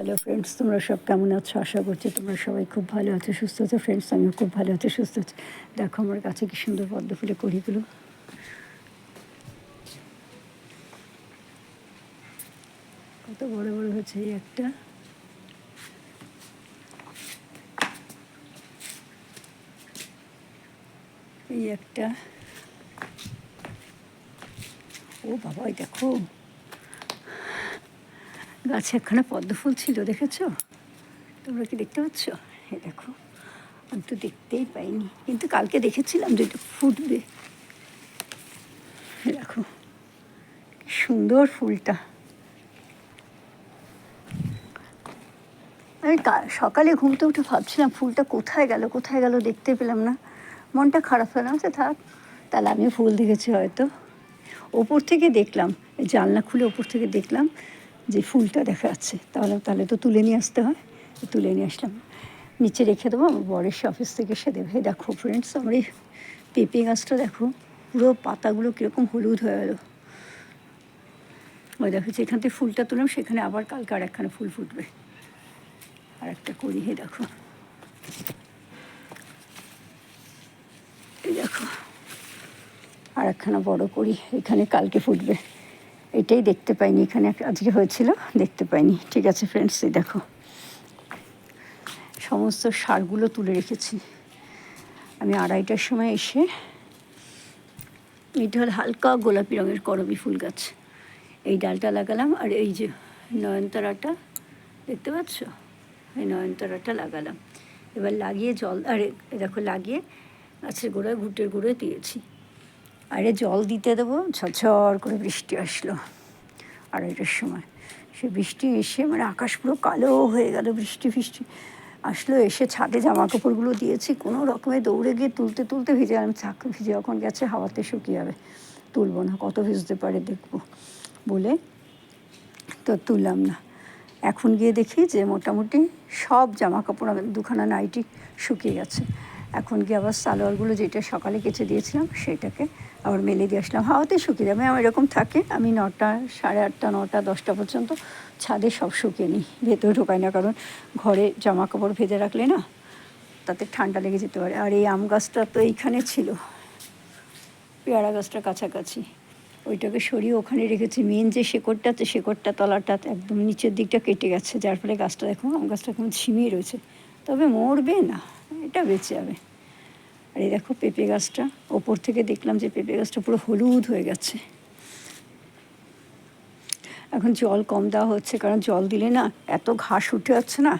Hello friends, তোমরা সব কেমন আছো? আশা করছি তোমরা সবাই খুব ভালো আছো, সুস্থ আছো। ফ্রেন্ডস, আমিও খুব ভালো আছি, সুস্থ আছি। দেখো আমার কাছে কি সুন্দর পদ্ম ফুলের কড়িগুলো, কত বড় বড় হয়েছে। এই একটা, এই একটা, ও বাবা দেখো গাছে একখানা পদ্ম ফুল ছিল, দেখেছো? তোমরা কি দেখতে পাচ্ছ? এই দেখো, আমি তো দেখতেই পাইনি, কিন্তু কালকে দেখেছিলাম যে এটা ফুটবে। দেখো কি সুন্দর ফুলটা। আমি সকালে ঘুমতে উঠে ভাবছিলাম ফুলটা কোথায় গেল কোথায় গেল, দেখতে পেলাম না। মনটা খারাপ হয়ে গেছে, থাক তাহলে আমি ফুল দেখেছি হয়তো। ওপর থেকে দেখলাম, জানলা খুলে ওপর থেকে দেখলাম যে ফুলটা দেখা যাচ্ছে, তাহলে তো তুলে নিয়ে আসতে হয়। তুলে নিয়ে আসলাম, নিচে রেখে দেবো, আমার বরের অফিস থেকে এসে দেবে। দেখো ফ্রেন্ডস, আমার এই পেঁপে গাছটা দেখো, পুরো পাতাগুলো কীরকম হলুদ হয়ে গেল। ওই দেখো যেখান থেকে ফুলটা তুললাম সেখানে আবার কালকে আর একখানা ফুল ফুটবে। আর একটা করি, হে দেখো, এই দেখো আর একখানা বড় করি, এখানে কালকে ফুটবে। এটাই দেখতে পাইনি, এখানে আজকে হয়েছিল, দেখতে পাইনি। ঠিক আছে ফ্রেন্ডস, এই দেখো সমস্ত সারগুলো তুলে রেখেছি। আমি 2:30টার সময় এসে, এটা হল হালকা গোলাপি রঙের করবি ফুল গাছ, এই ডালটা লাগালাম। আর এই যে নয়নতারাটা দেখতে পাচ্ছ, এই নয়নতারাটা লাগালাম। এবার লাগিয়ে জল, আরে দেখো লাগিয়ে গাছের গোড়ায় ঘুটের গোড়ায় দিয়েছি। আরে জল দিতে দেবো, ঝরঝর করে বৃষ্টি আসলো 2:30টার সময়। সে বৃষ্টি এসে মানে আকাশ পুরো কালো হয়ে গেল, বৃষ্টি আসলো। এসে ছাদে জামা কাপড়গুলো দিয়েছি, কোনো রকমে দৌড়ে গিয়ে তুলতে তুলতে ভিজে গেলাম। ভিজে যখন গেছে হাওয়াতে শুকিয়ে যাবে, তুলবো না, কত ভিজতে পারে দেখবো বলে তো তুললাম না। এখন গিয়ে দেখি যে মোটামুটি সব জামা কাপড়, আমার 2খানা নাইটি শুকিয়ে গেছে। এখন গিয়ে আবার সালোয়ারগুলো যেটা সকালে কেচে দিয়েছিলাম সেটাকে আবার মেলে দিয়ে আসলাম, হাওয়াতে শুকিয়ে যাবে। আমার এরকম থাকে, আমি 9টা, 8:30, 9টা, 10টা পর্যন্ত ছাদে সব শুকিয়ে নিই, ভেতরে ঢোকাই না, কারণ ঘরে জামা কাপড় ভেজে রাখলে না তাতে ঠান্ডা লেগে যেতে পারে। আর এই আম গাছটা তো এইখানে ছিল, পেয়ারা গাছটার কাছাকাছি, ওইটাকে সরিয়ে ওখানে রেখেছি। মেন যে শেকড়টা আছে, শেকড়টা তলাটা একদম নিচের দিকটা কেটে গেছে, যার ফলে গাছটা দেখো, আম গাছটা এখন ঝিমিয়ে রয়েছে, তবে মরবে না, এটা বেঁচে যাবে। আর এই দেখো পেঁপে গাছটা, ওপর থেকে দেখলাম যে পেঁপে গাছটা পুরো হলুদ হয়ে গেছে। এখন জল কম দেওয়া হচ্ছে, কারণ জল দিলে না এত ঘাস উঠে যাচ্ছে না।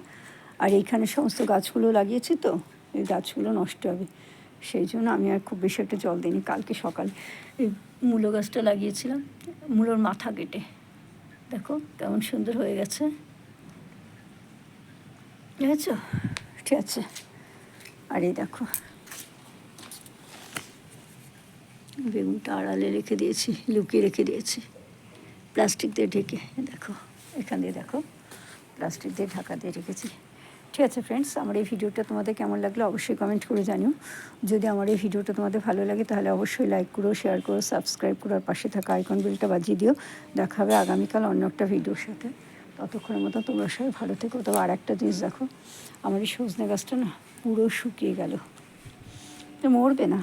আর এইখানে সমস্ত গাছগুলো লাগিয়েছি তো, এই গাছগুলো নষ্ট হবে, সেই জন্য আমি আর খুব বেশি একটা জল দিইনি। কালকে সকালে এই মূলো গাছটা লাগিয়েছিলাম, মূলোর মাথা কেটে দেখো কেমন সুন্দর হয়ে গেছে, বুঝেছ? ঠিক আছে। আর এই দেখো বেগুনটা আড়ালে রেখে দিয়েছি, লুকিয়ে রেখে দিয়েছি প্লাস্টিক দিয়ে ঢেকে। দেখো এখান দিয়ে দেখো প্লাস্টিক দিয়ে ঢাকা দিয়ে রেখেছি। ঠিক আছে ফ্রেন্ডস, আমার এই ভিডিওটা তোমাদের কেমন লাগলো অবশ্যই কমেন্ট করে জানিও। যদি আমার এই ভিডিওটা তোমাদের ভালো লাগে তাহলে অবশ্যই লাইক করো, শেয়ার করো, সাবস্ক্রাইব করো, আর পাশে থাকা আইকন বেলটা বাজিয়ে দিও। দেখা হবে আগামীকাল অন্য একটা ভিডিওর সাথে। ততক্ষণের মতো তোমরা সবাই ভালো থেকো। তবে আর একটা জিনিস দেখো, আমার এই সজনে গাছটা না পুরো শুকিয়ে গেল, তো মরবে না,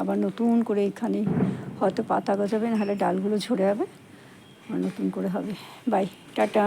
আবার নতুন করে এখানে হয়তো পাতা গজাবে, নাহলে ডালগুলো ঝরে যাবে, আর নতুন করে হবে। Bye, tata.